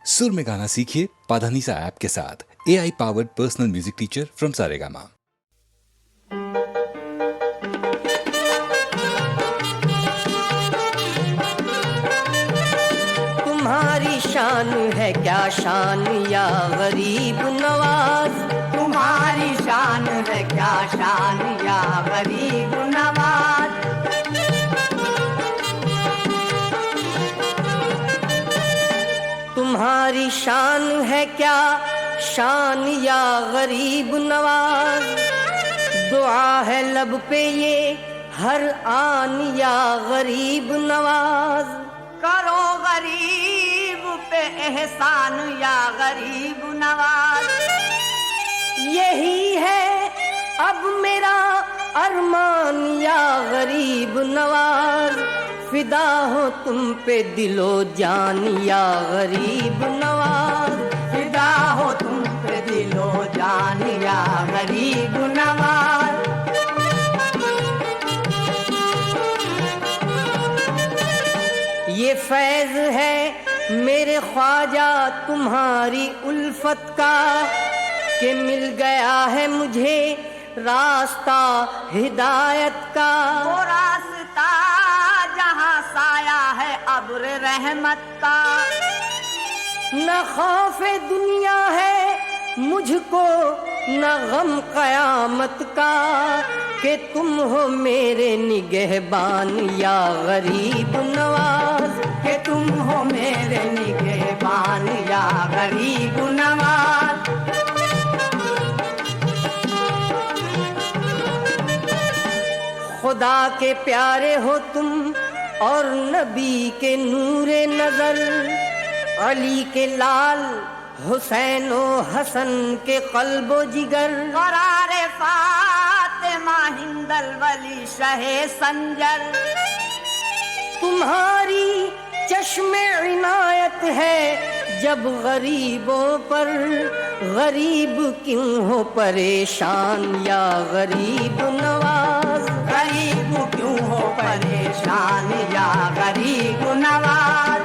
सुर में गाना सीखिए पाधानीसा ऐप के साथ। AI powered personal music teacher from Saregama. तुम्हारी शान है क्या शान या गरीब नवाज, तुम्हारी शान है क्या शान या गरीब नवाज। तुम्हारी शान है क्या शान या गरीब नवाज। दुआ है लब पे ये हर आन या गरीब नवाज। करो गरीब पे एहसान या गरीब नवाज। यही है अब मेरा अरमान या गरीब नवाज। फिदा हो तुम पे दिलो जान या गरीब नवाज। फिदा हो तुम पे दिलो जान या गरीब नवाज। ये फैज है मेरे ख्वाजा तुम्हारी उल्फत का, कि मिल गया है मुझे रास्ता हिदायत का। वो रास्ता जहाँ साया है अब्र रहमत का। न खौफे दुनिया है मुझको न गम कयामत का, कि तुम हो मेरे निगहबान या गरीब नवाज। कि तुम हो मेरे निगहबान या गरीब नवाज। खुदा के प्यारे हो तुम और नबी के नूरे नजर। अली के लाल हुसैन व हसन के कल्बो जिगर। करारे फातिमा हिंदल वली शहे संजर। तुम्हारी चश्मे इनायत है जब गरीबों पर। गरीब क्यों हो परेशान या गरीब नवाज। गरीब क्यों हो परेशान या गरीब नवाज।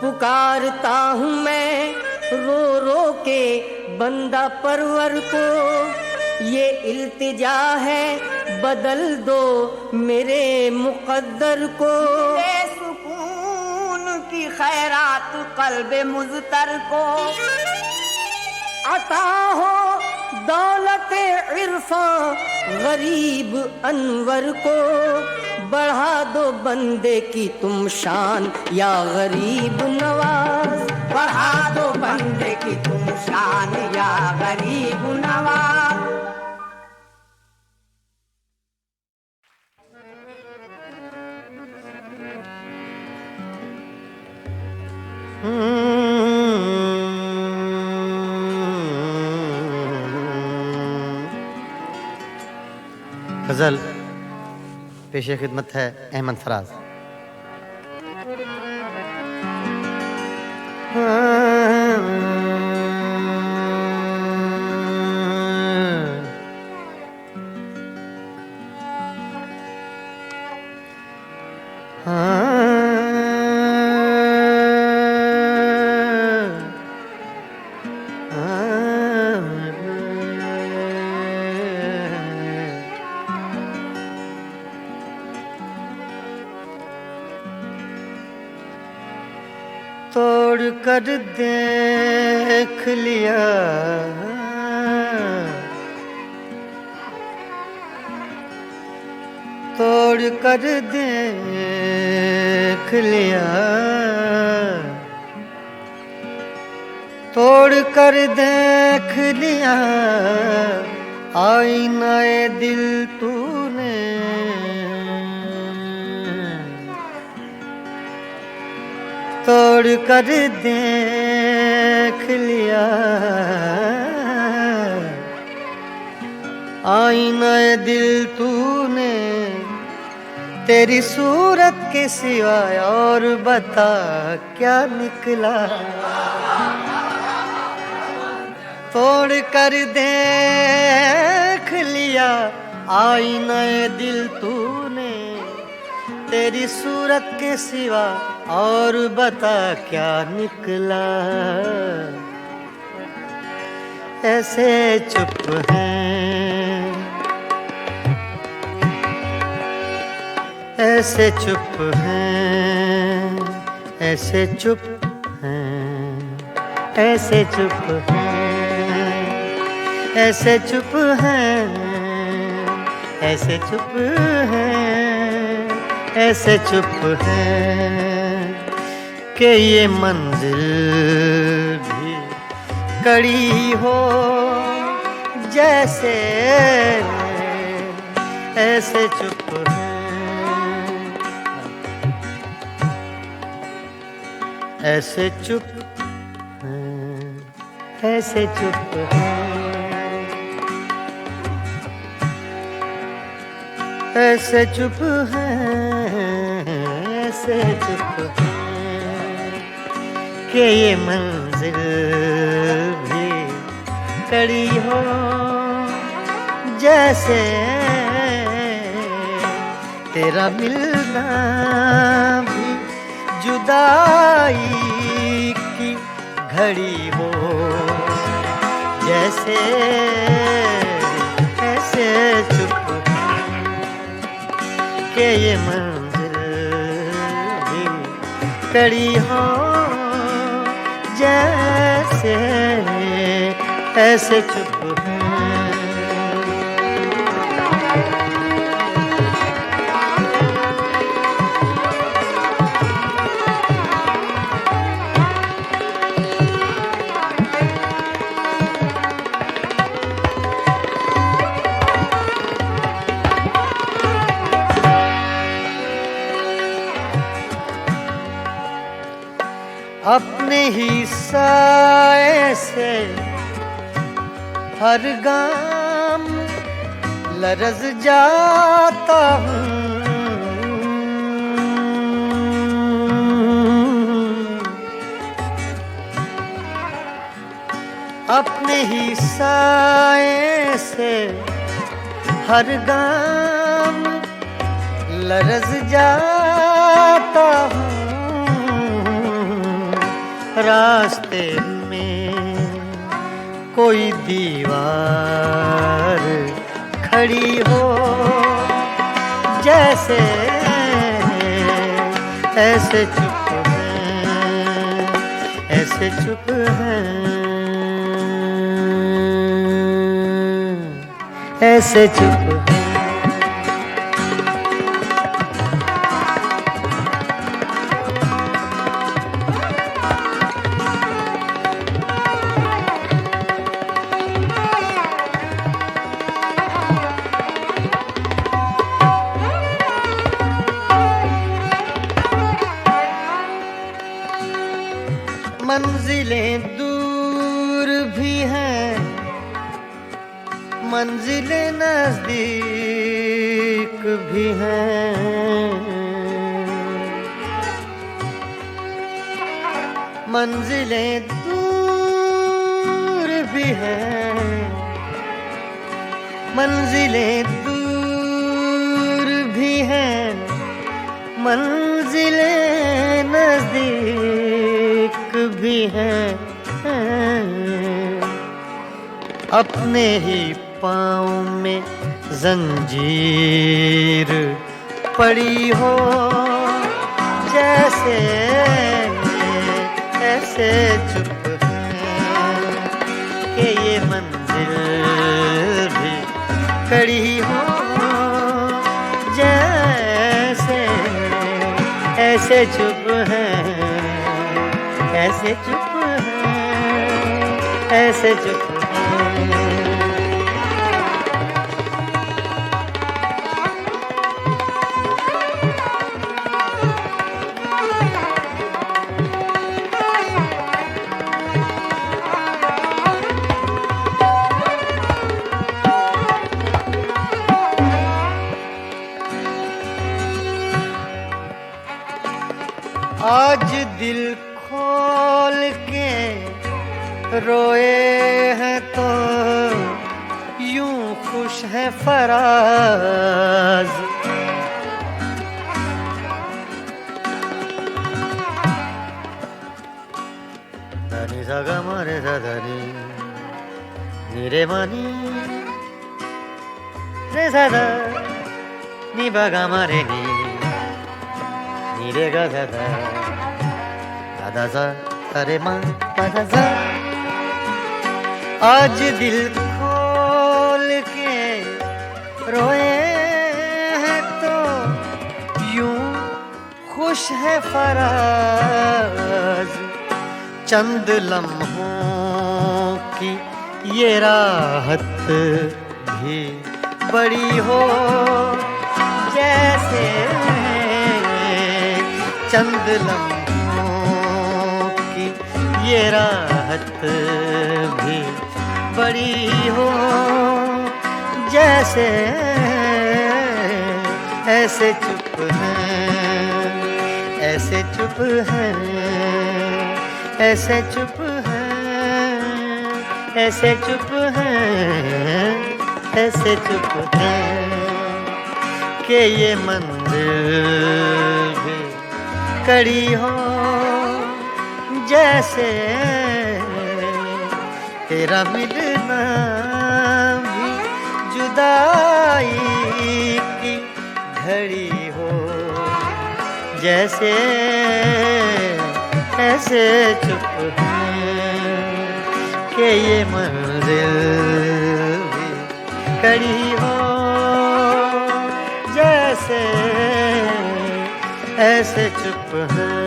पुकारता हूँ मैं रो रो के बंदा परवर को। ये इल्तिजा है बदल दो मेरे मुकद्दर को। सुकून की खैरात कल्बे मुज़तर को। अता हो दौलत इरफा गरीब अनवर को। बढ़ा दो बंदे की तुम शान या गरीब नवाज। बढ़ा दो बंदे की तुम शान या गरीब नवाज। गज़ल पेशे खिदमत है अहमद फराज। तोड़ कर देख लिया तोड़ कर देख लिया तोड़ कर देख लिया आईनाए दिल तूने। तोड़ कर देख लिया आईनाए दिल तूने। तेरी सूरत के सिवाय और बता क्या निकला। तोड़ कर देख लिया आईनाए दिल तूने। तेरी सूरत के सिवा और बता क्या निकला। ऐसे चुप हैं, ऐसे चुप हैं, ऐसे चुप हैं, ऐसे चुप हैं, ऐसे चुप हैं, ऐसे चुप हैं, ऐसे चुप हैं कि ये मंजिल भी कड़ी हो जैसे। ऐसे चुप हैं, ऐसे चुप हैं, ऐसे चुप हैं, ऐसे चुप हैं, ऐसे चुप हैं कि ये मंजिल भी कड़ी हो जैसे। तेरा मिलना भी जुदाई की घड़ी हो जैसे। ऐसे चुप कि ये मंजिल भी कड़ी हो जैसे। ऐसे चुप हैं। अपने ही साए से हर गाम लरज़ जाता हूँ। अपने ही साए से हर गाम लरज़ जाता हूँ। रास्ते में कोई दीवार खड़ी हो जैसे। ऐसे चुप हैं, ऐसे चुप हैं, ऐसे चुप हैं। मंजिलें दूर भी हैं, मंजिलें नजदीक भी हैं। मंजिलें दूर भी हैं, मंजिलें दूर भी हैं, मंजिलें नजदीक भी हैं। अपने ही पाँव में जंजीर पड़ी हो जैसे। ऐसे चुप हैं कि ये मंजिल भी कड़ी हो जैसे। ऐसे चुप हैं, ऐसे चुप हैं, ऐसे चुप हैं। आज दिल खोल के रोए हैं तो यूं खुश है Faraz. ni sa ga ma re sa da ni re ma ni re sa da ni ba ga ma re ni re ga sa da da sa re ma pa da sa। आज दिल खोल के रोए हैं तो यूं खुश है फराज, चंद लम्हों की ये राहत भी बड़ी हो जैसे चंद लम्हों की ये राहत भी बड़ी हो जैसे, ऐसे चुप हैं, ऐसे चुप हैं, ऐसे चुप हैं, ऐसे चुप हैं, ऐसे चुप हैं कि ये मंदिर भी कड़ी हो जैसे तेरा मिलना भी जुदाई की घड़ी हो जैसे, ऐसे चुप हैं कि ये मंजिल भी कड़ी हो जैसे, ऐसे चुप हैं।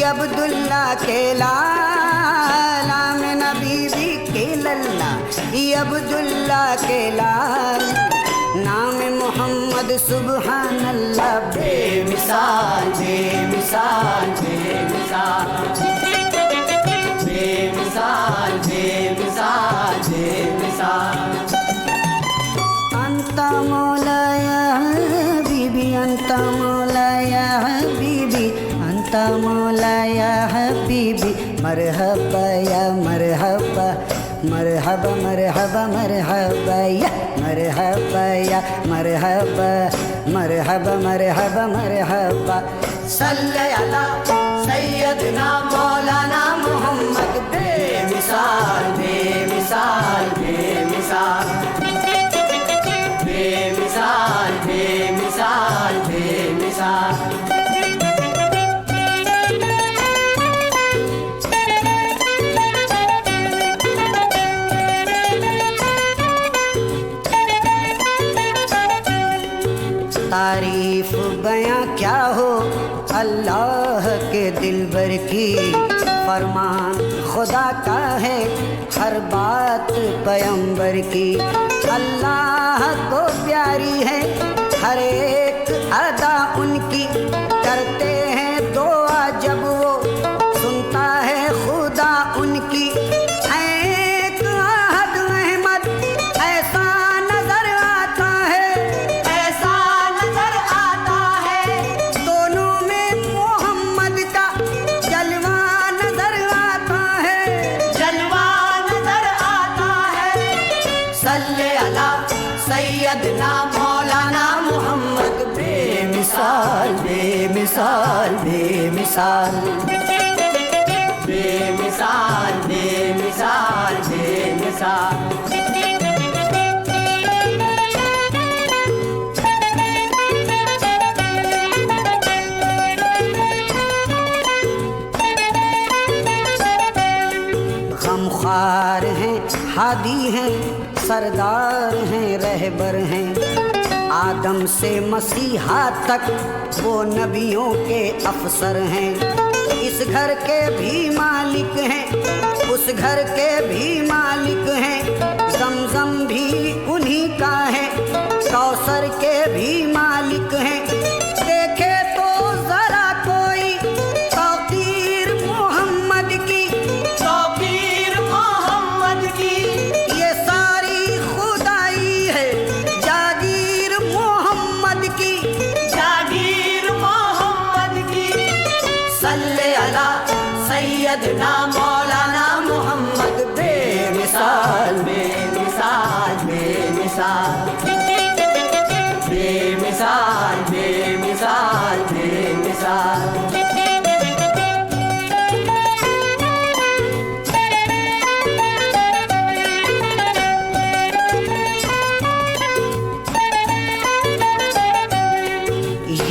अब्दुल्ला के लाल, आमिना बीबी के लल्ला, ये अब्दुल्ला के लाल, नाम मोहम्मद सुबहान अल्लाह बेमिसाल बेमिसाल बेमिसाल बेमिसाल बेमिसाल बेमिसाल। अंता मौलाया बीबी, अंता मौलाया बीबी, अंता मौलाया हबीबी, मरहबा या मरहबा, मरहबा मरहबा मरहबा या मरहबा या मरहबा, मरहबा मरहबा मरहबा। सल्ले अला सैयदना मौलाना मोहम्मद बेमिसाल बेमिसाल बेमिसाल बेमिसाल बेमिसाल बेमिसाल। तारीफ बयां क्या हो अल्लाह के दिलबर की, फरमान खुदा का है हर बात पैगंबर की। अल्लाह को प्यारी है हर एक अदा उनकी, करते हैं दुआ जब वो सुनता है खुदा उनकी। एक अहद अहमद ऐसा नजर आता है, ऐसा नजर आता है, दोनों में मोहम्मद का जलवा नजर आता है, जलवा नजर आता है। सल्ले अला सैयदना मौलाना मोहम्मद बेमिसाल बेमिसाल बेमिसाल बेमिसाल बेमिसाल बेमिसाल। गमख्वार हैं, हादी हैं, सरदार हैं, रहबर हैं, आदम से मसीहा तक वो नबियों के अफसर हैं। इस घर के भी मालिक हैं, उस घर के भी मालिक हैं, ज़मज़म भी उन्हीं का है, कौसर के भी मालिक हैं। देखे तो जरा कोई तौकीर मोहम्मद की, तौकीर मोहम्मद की, ये सारी खुदाई है जागीर मोहम्मद की, जागीर मोहम्मद की। सल्ले अला सैयदना मौलाना मोहम्मद, बेमिसाल बेमिसाल बेमिसाल बेमिसाल बेमिसाल बेमिसाल।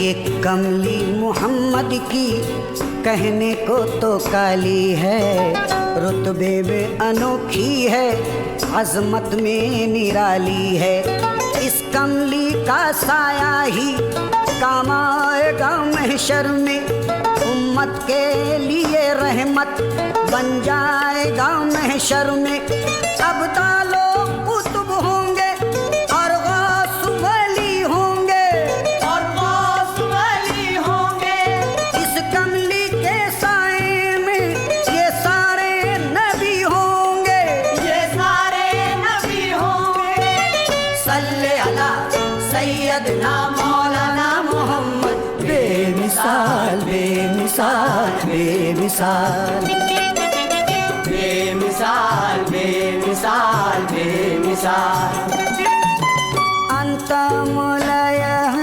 ये कमली मोहम्मद की कहने को तो काली है, रुतबे में अनोखी है, अजमत में निराली है। इस कमली का साया ही काम आएगा महशर में, उम्मत के लिए रहमत बन जाएगा महशर में। अब तालो कुतुब होंगे और गौस वली होंगे, और गौस वली होंगे। इस कमली के साए में ये सारे नबी होंगे, ये सारे नबी होंगे। सल्ले अला सैयदना मौलाना मोहम्मद, बेमिसाल बेमिसाल बेमिसाल बेमिसाल बेमिसाल बेमिसाल। अंत मौला यह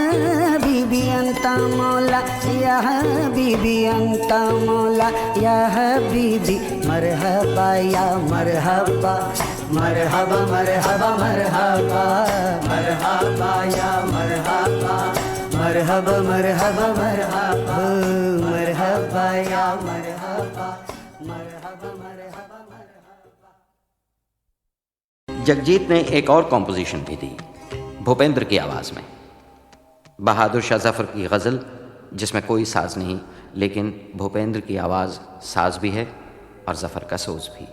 बीबी, अंत मौला यह बीबी, अंत मौला यह बीबी। मरहबा या मरहबा, मरहबा मरहबा मरहबा, मरहबा या मरहबा, मरहबा मरहबा मरहबा, मरहबा या मरहबा, मरहबा मरहबा मरहबा। जगजीत ने एक और कॉम्पोजिशन भी दी भूपेंद्र की आवाज़ में, बहादुर शाह जफ़र की गज़ल, जिसमें कोई साज नहीं, लेकिन भूपेंद्र की आवाज़ साज भी है और जफ़र का सोज भी।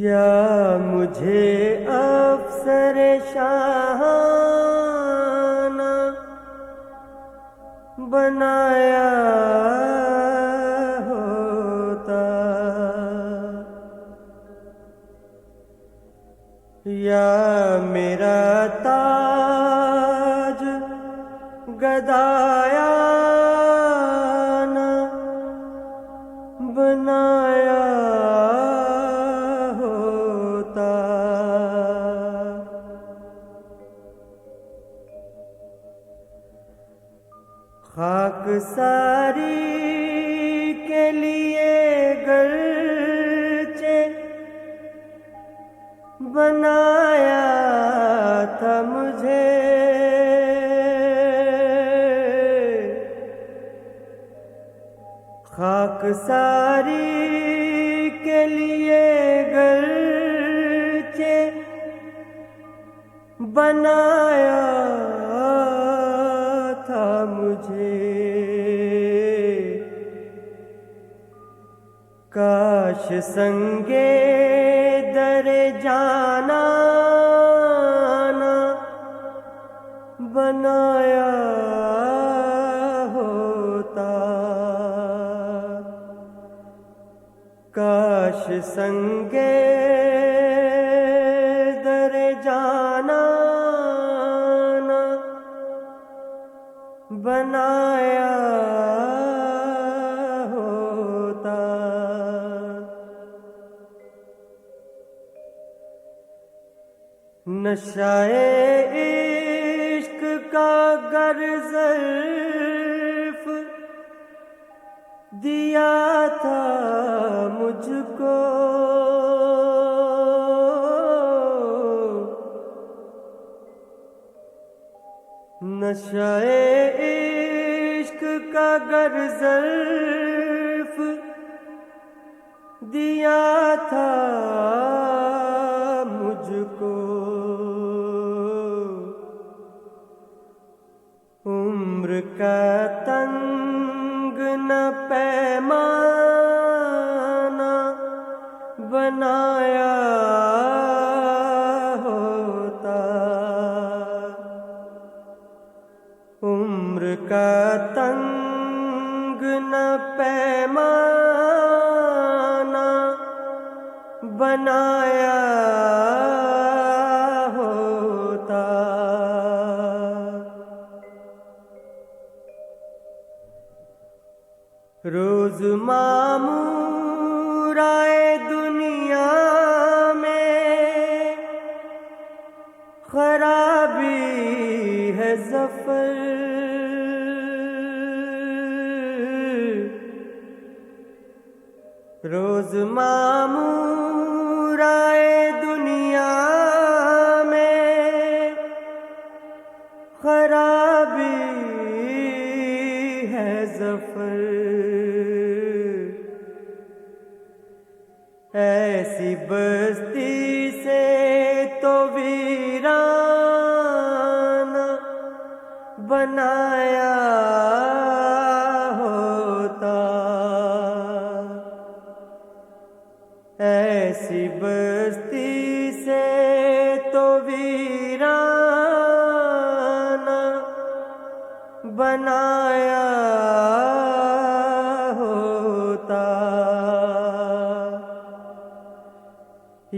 या मुझे अफसर शाहाना बनाया होता, या मेरा ताज गदाया ना बनाया होता। खाक सारी के लिए गरचे बनाया था मुझे, खाक सारी के लिए गरचे बनाया था मुझे। काश संगे दरे जाना ना बनाया होता, काश संगे दरे जाना ना बनाया होता। नशाए इश्क का गर ज़र्फ़ दिया था मुझको, नशाए इश्क का गर ज़र्फ़ दिया था मुझको। उम्र का तंग न पैमाना बनाया होता, उम्र का तंग न पैमाना बनाया होता। रोज मामूर आए दुनिया में, खराबी है ज़फ़र, रोज मामूर आए दुनिया में, खराबी है ज़फ़र। ऐसी बस्ती से तो वीराना बनाया होता, ऐसी बस्ती से तो वीराना बनाया होता।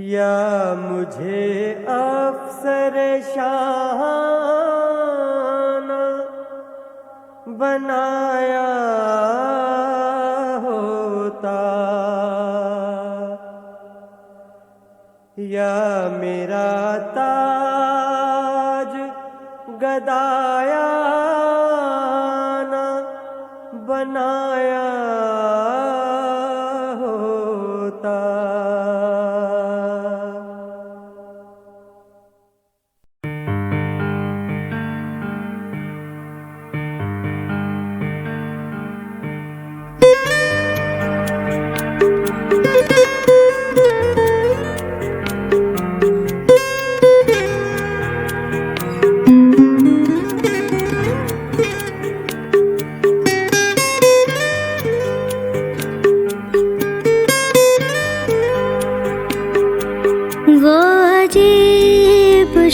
या मुझे अफसर शाहाना बनाया होता, या मेरा ताज गदायाना बनाया होता।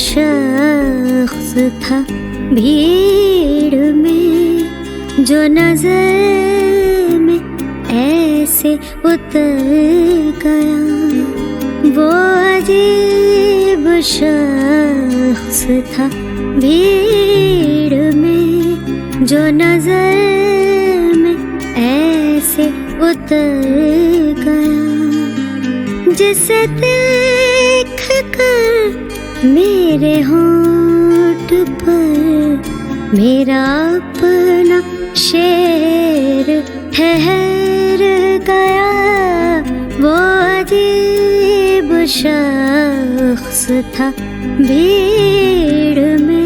शख्स था भीड़ में, जो नजर में ऐसे उतर गया। वो अजीब शख्स था भीड़ में, जो नजर में ऐसे उतर गया। जिसे देख कर मेरे होंठ पर मेरा अपना शेर ठहर गया। वो अजीब शख्स था भीड़ में।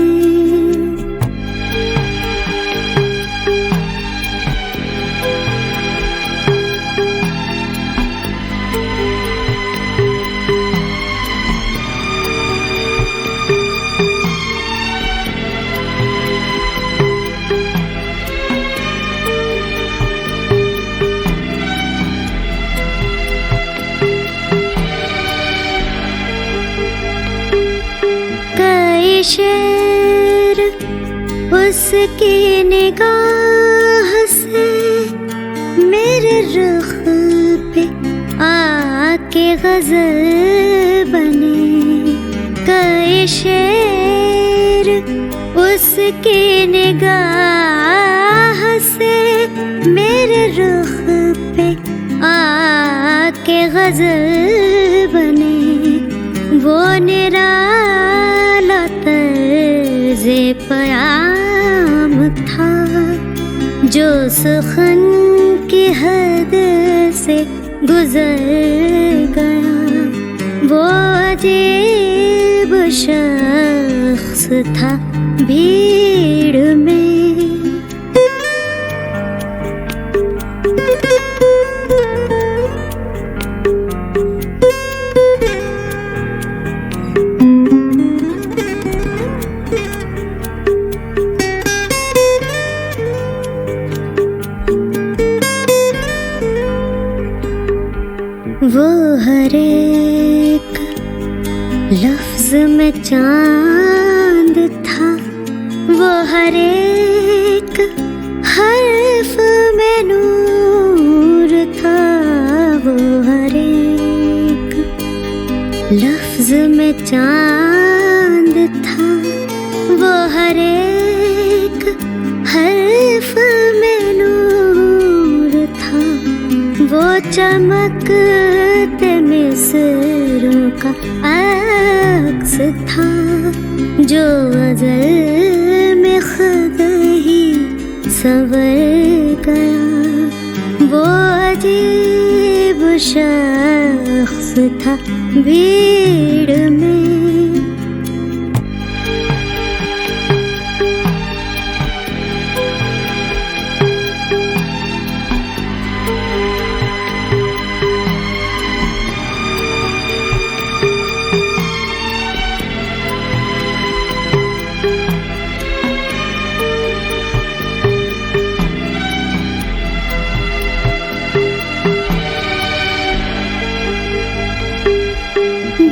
शेर उसकी निगाह से मेरे रुख पे आके गजल बने। कई शेर उसकी निगाह से मेरे रुख पे आके गजल बने। वो निराला तर्ज़े क़याम था जो सुख़न की हद से गुज़र गया। वो अजीब शख्स था भीड़ में। लफ्ज में चांद था, वो हर एक हर्फ में नूर था, वो हर एक लफ्ज में चांद था, वो हर एक हर्फ में नूर था, वो चमकते मिसरों का अक्स था, जो अज़ल में खुद ही संवर गया। वो अजीब शख्स था भीड़ में।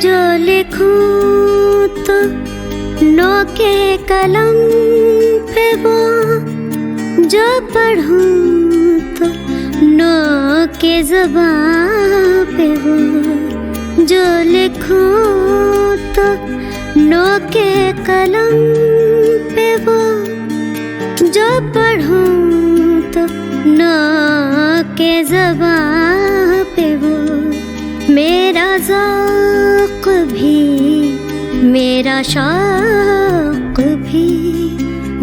जो लिखूं तो नोके कलम पे वो, जो पढ़ूं तो नोके ज़बान पे वो, जो लिखूं तो नोके कलम पे वो, जो पढ़ूं तो नोके ज़बान पे वो। मेरा ज़ौक़ भी, मेरा शौक़ भी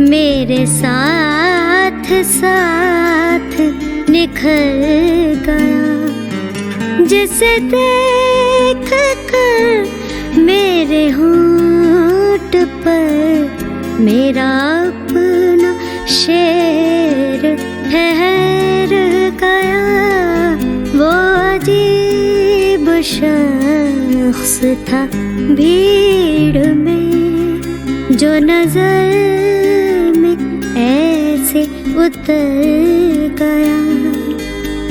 मेरे साथ साथ निखर गया। जिसे देख कर मेरे होंठ पर मेरा अपना शेर ठहर गया। वो अजीब शख्स था भीड़ में, जो नजर में ऐसे उतर गया।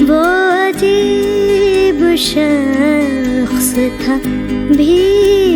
वो अजीब शख्स था भीड़